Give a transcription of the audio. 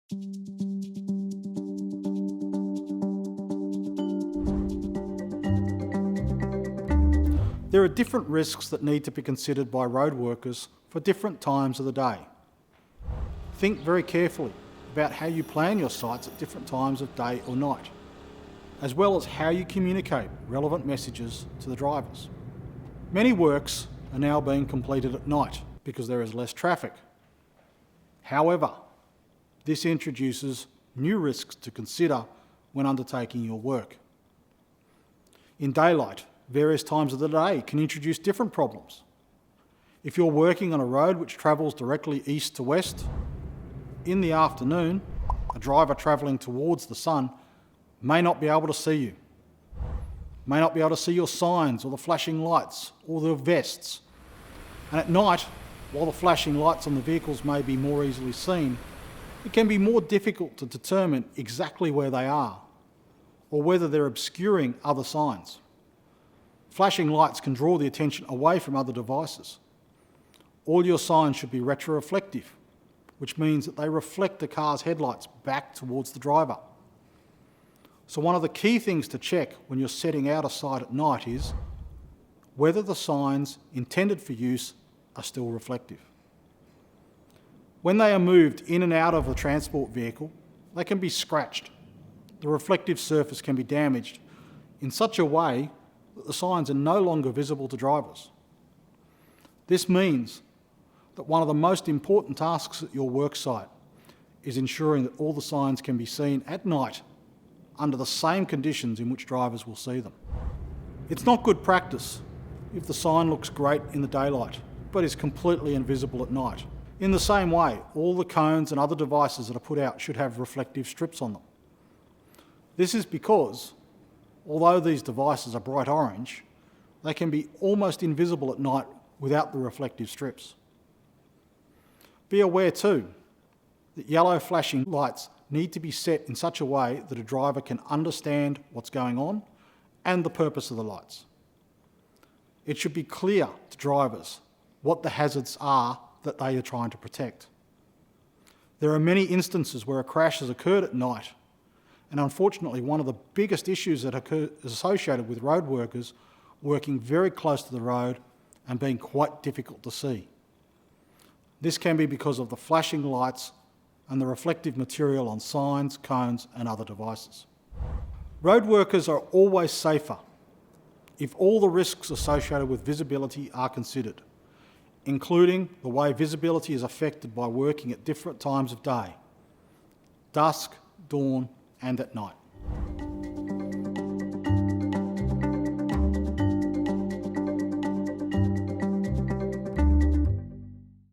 There are different risks that need to be considered by road workers for different times of the day. Think very carefully about how you plan your sites at different times of day or night, as well as how you communicate relevant messages to the drivers. Many works are now being completed at night because there is less traffic. However, this introduces new risks to consider when undertaking your work. In daylight, various times of the day can introduce different problems. If you're working on a road which travels directly east to west, in the afternoon, a driver travelling towards the sun may not be able to see you, may not be able to see your signs or the flashing lights or the vests. And at night, while the flashing lights on the vehicles may be more easily seen, it can be more difficult to determine exactly where they are or whether they're obscuring other signs. Flashing lights can draw the attention away from other devices. All your signs should be retroreflective, which means that they reflect the car's headlights back towards the driver. So one of the key things to check when you're setting out a site at night is whether the signs intended for use are still reflective. When they are moved in and out of a transport vehicle, they can be scratched. The reflective surface can be damaged in such a way that the signs are no longer visible to drivers. This means that one of the most important tasks at your work site is ensuring that all the signs can be seen at night under the same conditions in which drivers will see them. It's not good practice if the sign looks great in the daylight but is completely invisible at night. In the same way, all the cones and other devices that are put out should have reflective strips on them. This is because although these devices are bright orange, they can be almost invisible at night without the reflective strips. Be aware too that yellow flashing lights need to be set in such a way that a driver can understand what's going on and the purpose of the lights. It should be clear to drivers what the hazards are that they are trying to protect. There are many instances where a crash has occurred at night, and unfortunately one of the biggest issues that is associated with road workers working very close to the road and being quite difficult to see. This can be because of the flashing lights and the reflective material on signs, cones and other devices. Road workers are always safer if all the risks associated with visibility are considered, including the way visibility is affected by working at different times of day: dusk, dawn and at night.